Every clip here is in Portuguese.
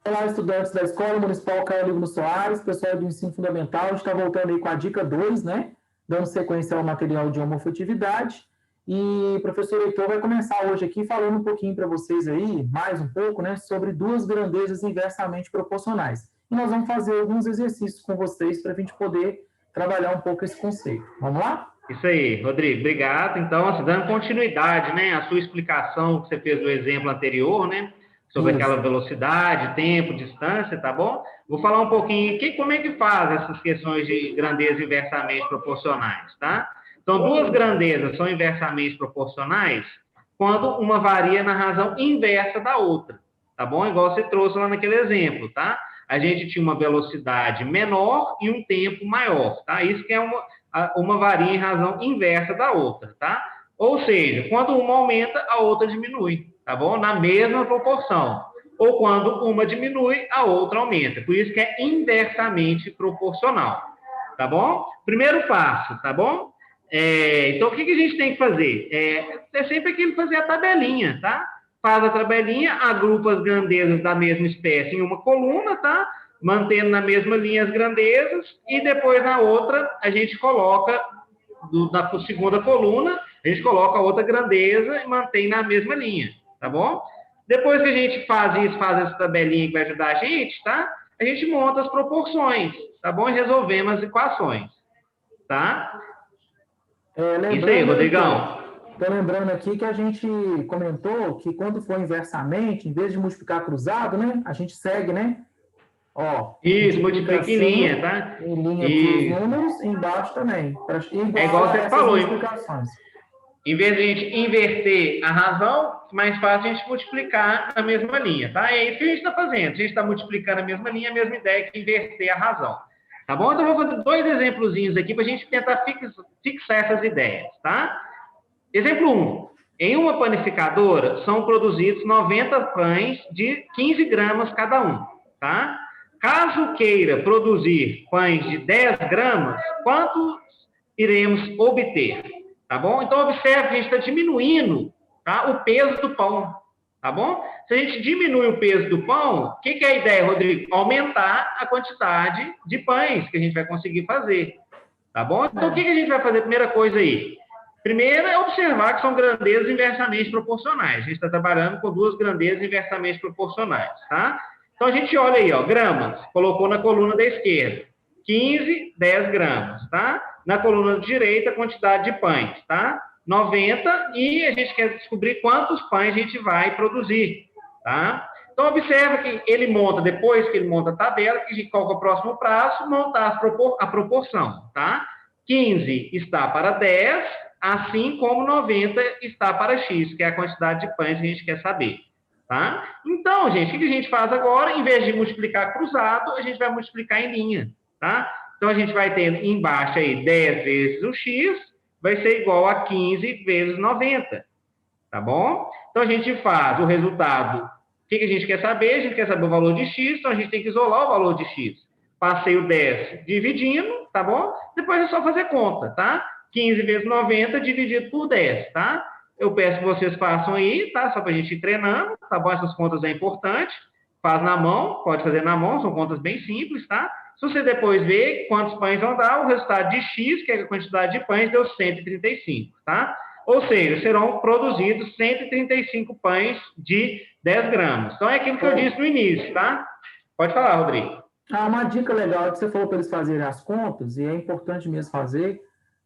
Olá, estudantes da Escola Municipal Carolino Soares, pessoal do ensino fundamental, a gente está voltando aí com a dica 2, né? Dando sequência ao material de homofetividade. E o professor Heitor vai começar hoje aqui falando um pouquinho para vocês aí, mais um pouco, né, sobre duas grandezas inversamente proporcionais. E nós vamos fazer alguns exercícios com vocês para a gente poder trabalhar um pouco esse conceito. Vamos lá? Isso aí, Rodrigo, obrigado. Então, dando continuidade, né, à sua explicação que você fez do exemplo anterior, né, sobre aquela velocidade, tempo, distância, tá bom? Vou falar um pouquinho como é que faz essas questões de grandeza inversamente proporcionais, tá? Então, duas grandezas são inversamente proporcionais quando uma varia na razão inversa da outra, tá bom? Igual você trouxe lá naquele exemplo, tá? A gente tinha uma velocidade menor e um tempo maior, tá? Isso que é uma varia em razão inversa da outra, tá? Ou seja, quando uma aumenta, a outra diminui, tá bom? Na mesma proporção. Ou quando uma diminui, a outra aumenta. Por isso que é inversamente proporcional, tá bom? Primeiro passo, tá bom? Então, o que a gente tem que fazer? É sempre aquilo fazer a tabelinha, tá? Faz a tabelinha, agrupa as grandezas da mesma espécie em uma coluna, tá? Mantendo na mesma linha as grandezas, e depois na outra a gente coloca, na segunda coluna, a gente coloca a outra grandeza e mantém na mesma linha, tá bom? Depois que a gente faz isso, faz essa tabelinha que vai ajudar a gente, tá? A gente monta as proporções, tá bom? E resolvemos as equações, tá? Isso aí, Rodrigão. Estou lembrando aqui que a gente comentou que quando for inversamente, em vez de multiplicar cruzado, né? A gente segue, né? Ó, isso, multiplica em linha, tá? Em linha com os números, embaixo também. É igual você falou, multiplicações. Em vez de a gente inverter a razão, mais fácil a gente multiplicar na mesma linha, tá? É isso que a gente está fazendo. A gente está multiplicando a mesma linha, a mesma ideia que inverter a razão. Tá bom? Então, eu vou fazer dois exemplozinhos aqui para a gente tentar fixar essas ideias, tá? Exemplo 1. Em uma panificadora, são produzidos 90 pães de 15 gramas cada um, tá? Caso queira produzir pães de 10 gramas, quantos iremos obter? Tá bom? Então, observe que a gente está diminuindo, tá, o peso do pão, tá bom? Se a gente diminui o peso do pão, o que é a ideia, Rodrigo? Aumentar a quantidade de pães que a gente vai conseguir fazer, tá bom? Então, o que a gente vai fazer? Primeira coisa aí. Primeiro é observar que são grandezas inversamente proporcionais. A gente está trabalhando com duas grandezas inversamente proporcionais, tá? Então, a gente olha aí, ó, gramas, colocou na coluna da esquerda. 15, 10 gramas, tá? Na coluna direita, a quantidade de pães, tá? 90, e a gente quer descobrir quantos pães a gente vai produzir, tá? Então, observa que ele monta, depois que ele monta a tabela, que a gente coloca o próximo prazo, montar a proporção, tá? 15 está para 10, assim como 90 está para X, que é a quantidade de pães que a gente quer saber, tá? Então, gente, o que a gente faz agora? Em vez de multiplicar cruzado, a gente vai multiplicar em linha, tá? Então, a gente vai ter embaixo aí 10 vezes o X, vai ser igual a 15 vezes 90, tá bom? Então, a gente faz o resultado. O que a gente quer saber? A gente quer saber o valor de X, então a gente tem que isolar o valor de X. Passei o 10 dividindo, tá bom? Depois é só fazer conta, tá? 15 vezes 90 dividido por 10, tá? Eu peço que vocês façam aí, tá? Só para a gente ir treinando, tá bom? Essas contas é importante. Faz na mão, pode fazer na mão, são contas bem simples, tá? Se você depois ver quantos pães vão dar, o resultado de X, que é a quantidade de pães, deu 135, tá? Ou seja, serão produzidos 135 pães de 10 gramas. Então, é aquilo que eu disse no início, tá? Pode falar, Rodrigo. Uma dica legal é que você falou para eles fazerem as contas, e é importante mesmo fazer.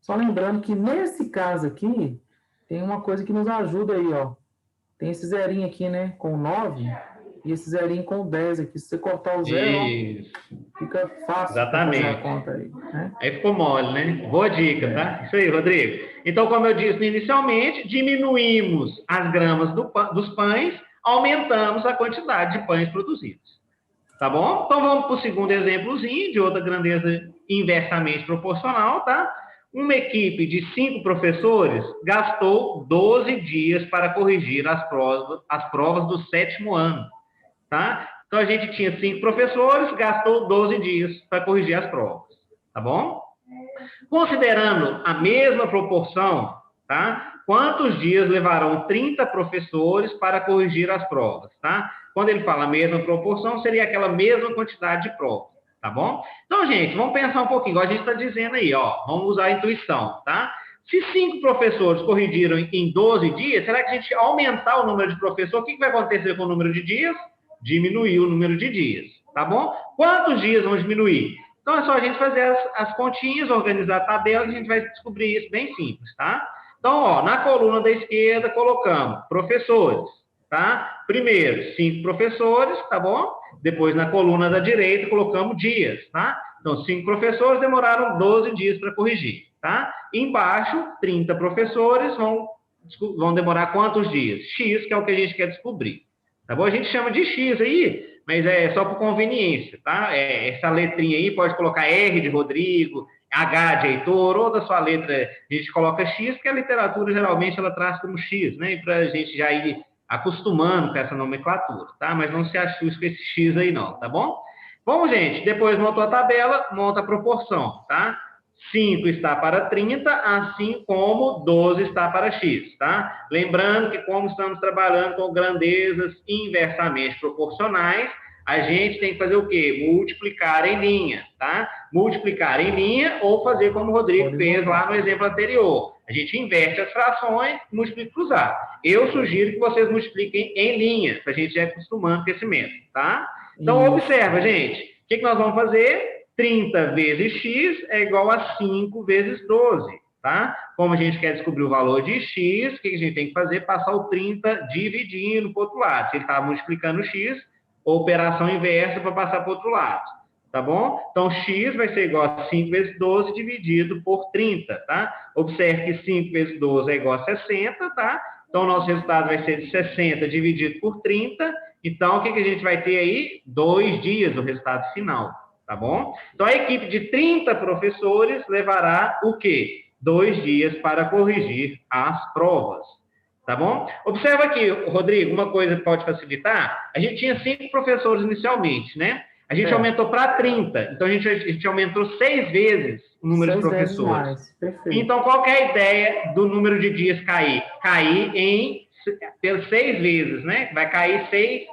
Só lembrando que nesse caso aqui, tem uma coisa que nos ajuda aí, ó. Tem esse zerinho aqui, né, com 9, e esse zerinho com 10 aqui. Se você cortar o zero, ó, fica fácil fazer a conta aí, né? Aí ficou mole, né? Boa dica, tá? Isso aí, Rodrigo. Então, como eu disse inicialmente, diminuímos as gramas dos pães, aumentamos a quantidade de pães produzidos. Tá bom? Então, vamos para o segundo exemplozinho de outra grandeza inversamente proporcional, tá? Uma equipe de 5 professores gastou 12 dias para corrigir as provas do 7º ano, tá? Então, a gente tinha 5 professores, gastou 12 dias para corrigir as provas, tá bom? Considerando a mesma proporção, tá? quantos dias levarão 30 professores para corrigir as provas, tá? Quando ele fala a mesma proporção, seria aquela mesma quantidade de provas, tá bom? Então, gente, vamos pensar um pouquinho, igual a gente está dizendo aí, ó, vamos usar a intuição, tá? Se 5 professores corrigiram em 12 dias, será que a gente aumentar o número de professores, o que vai acontecer com o número de dias? Diminuir o número de dias, tá bom? Quantos dias vão diminuir? Então, é só a gente fazer as continhas, organizar a tabela, que a gente vai descobrir isso bem simples, tá? Então, ó, na coluna da esquerda, colocamos professores, tá? Primeiro, 5 professores, tá bom? Depois, na coluna da direita, colocamos dias, tá? Então, 5 professores demoraram 12 dias para corrigir, tá? Embaixo, 30 professores vão demorar quantos dias? X, que é o que a gente quer descobrir, tá bom? A gente chama de X aí, mas é só por conveniência, tá? Essa letrinha aí pode colocar R de Rodrigo, H de Heitor, ou da sua letra a gente coloca X, porque a literatura geralmente ela traz como X, né? E para a gente já ir acostumando com essa nomenclatura, tá? Mas não se assuste com esse X aí não, tá bom? Bom, gente, depois montou a tabela, monta a proporção, tá? 5 está para 30, assim como 12 está para X, tá? Lembrando que como estamos trabalhando com grandezas inversamente proporcionais, a gente tem que fazer o quê? Multiplicar em linha, tá? Multiplicar em linha ou fazer como o Rodrigo fez lá no exemplo anterior. A gente inverte as frações, multiplica cruzado. Eu sugiro que vocês multipliquem em linha, para a gente ir acostumando com esse método, tá? Então, observa, gente. O que nós vamos fazer? 30 vezes x é igual a 5 vezes 12, tá? Como a gente quer descobrir o valor de x, o que a gente tem que fazer? Passar o 30 dividindo para o outro lado. Se ele está multiplicando x, operação inversa para passar para o outro lado, tá bom? Então, x vai ser igual a 5 vezes 12 dividido por 30, tá? Observe que 5 vezes 12 é igual a 60, tá? Então, o nosso resultado vai ser de 60 dividido por 30. Então, o que a gente vai ter aí? 2 dias o resultado final, tá bom? Então, a equipe de 30 professores levará o quê? 2 dias para corrigir as provas, tá bom? Observa aqui, Rodrigo, uma coisa que pode facilitar. A gente tinha 5 professores inicialmente, né? A gente aumentou para 30. Então, a gente aumentou 6 vezes o número de professores. Então, qual que é a ideia do número de dias cair? Cair pelas 6 vezes, né? Vai cair 6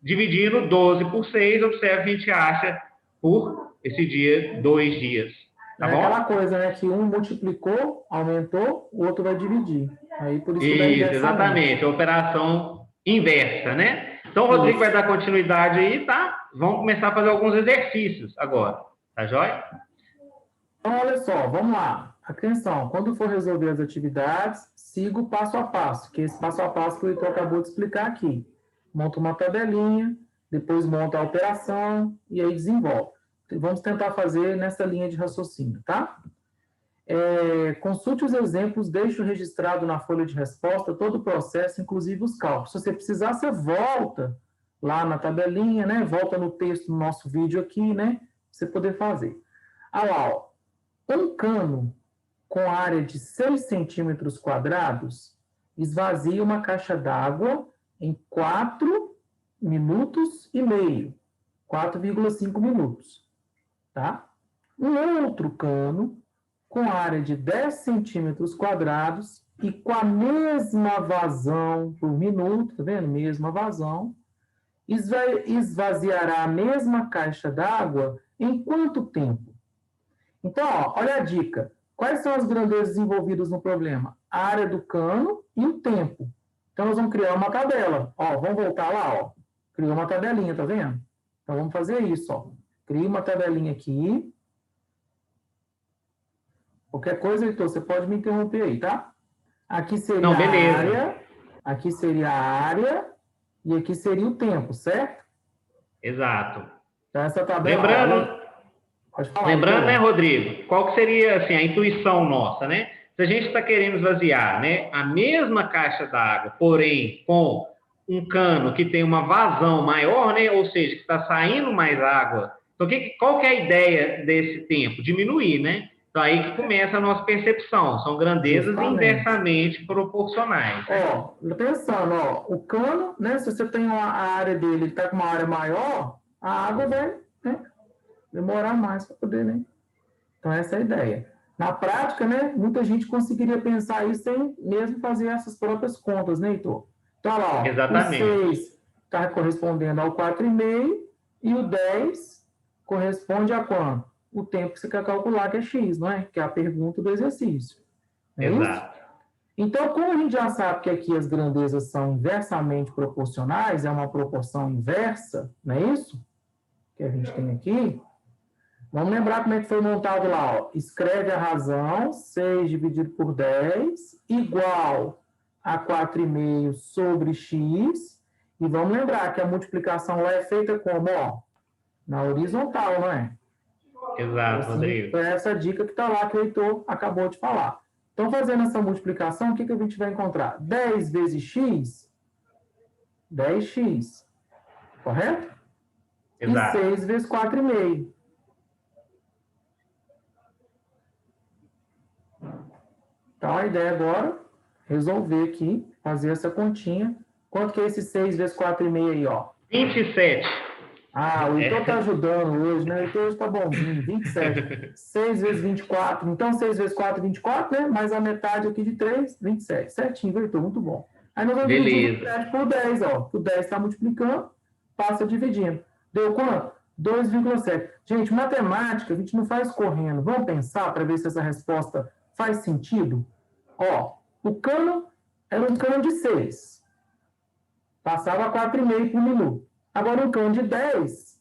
dividindo 12 por 6. Observe, a gente acha por esse dia 2 dias. Tá bom? Aquela coisa, né? Que um multiplicou, aumentou, o outro vai dividir. Aí, por isso que Isso, exatamente. A operação inversa, né? Então, o Rodrigo vai dar continuidade aí, tá? Vamos começar a fazer alguns exercícios agora. Tá jóia? Então, olha só, vamos lá. Atenção, quando for resolver as atividades, siga o passo a passo, que é esse passo a passo que o Heitor acabou de explicar aqui. Monta uma tabelinha, depois monta a operação e aí desenvolve. Vamos tentar fazer nessa linha de raciocínio, tá? Consulte os exemplos, deixe registrado na folha de resposta todo o processo, inclusive os cálculos. Se você precisar, você volta lá na tabelinha, né? Volta no texto do nosso vídeo aqui, né? Pra você poder fazer. Lá, ó. Um cano com área de 6 centímetros quadrados esvazia uma caixa d'água em 4 minutos e meio, 4,5 minutos, tá? Um outro cano com área de 10 centímetros quadrados e com a mesma vazão por minuto, tá vendo? Mesma vazão, esvaziará a mesma caixa d'água em quanto tempo? Então, ó, olha a dica. Quais são as grandezas envolvidas no problema? A área do cano e o tempo. Então, nós vamos criar uma tabela. Ó, vamos voltar lá, ó. Criou uma tabelinha, tá vendo? Então, vamos fazer isso, ó. Cria uma tabelinha aqui. Qualquer coisa, Heitor, você pode me interromper aí, tá? Aqui seria a área, aqui seria a área e aqui seria o tempo, certo? Exato. Então, essa tabela... Lembrando, né, Rodrigo, qual que seria assim, a intuição nossa, né? Se a gente está querendo esvaziar, né, a mesma caixa d'água, porém com um cano que tem uma vazão maior, né, ou seja, que está saindo mais água, então qual que é a ideia desse tempo? Diminuir, né? Então aí que começa a nossa percepção, são grandezas inversamente proporcionais. Ó, pensando, ó, o cano, né, se você tem a área dele, ele está com uma área maior, a água vai, né, demorar mais para poder, né? Então, essa é a ideia. Na prática, né, muita gente conseguiria pensar isso sem mesmo fazer essas próprias contas, né, Heitor? Então, olha lá, ó, o Exatamente. 6 está correspondendo ao 4,5 e o 10 corresponde a quanto? O tempo que você quer calcular, que é x, não é? Que é a pergunta do exercício. Não é isso? Exato. Então, como a gente já sabe que aqui as grandezas são inversamente proporcionais, é uma proporção inversa, não é isso? Que a gente tem aqui. Vamos lembrar como é que foi montado lá, ó. Escreve a razão, 6 dividido por 10, igual a 4,5 sobre x. E vamos lembrar que a multiplicação lá é feita como, ó? Na horizontal, não é? Exato, Rodrigo. Foi essa dica que está lá que o Heitor acabou de falar. Então, fazendo essa multiplicação, o que a gente vai encontrar? 10 vezes x, 10x, correto? Exato. E 6 vezes 4,5. Então, a ideia agora é resolver aqui, fazer essa continha. Quanto que é esse 6 vezes 4,5 aí, ó? 27. Ah, o Heitor está ajudando hoje, né? O Heitor hoje está bonzinho, 27. 6 vezes 24. Então, 6 vezes 4, 24, né? Mais a metade aqui de 3, 27. Certinho, viu, Heitor? Muito bom. Aí nós vamos dividir 27 por 10, ó. O 10 está multiplicando, passa dividindo. Deu quanto? 2,7. Gente, matemática a gente não faz correndo. Vamos pensar para ver se essa resposta faz sentido? Ó, o cano era um cano de 6. Passava 4,5 por minuto. Agora, um cano de 10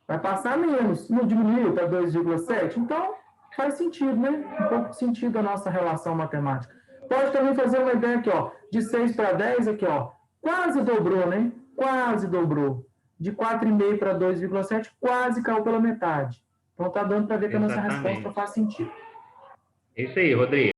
vai passar menos. Não diminuiu para 2,7? Então, faz sentido, né? Um pouco de sentido a nossa relação matemática. Pode também fazer uma ideia aqui, ó. De 6 para 10, aqui, ó. Quase dobrou, né? Quase dobrou. De 4,5 para 2,7, quase caiu pela metade. Então, tá dando para ver que a nossa resposta faz sentido. É isso aí, Rodrigo.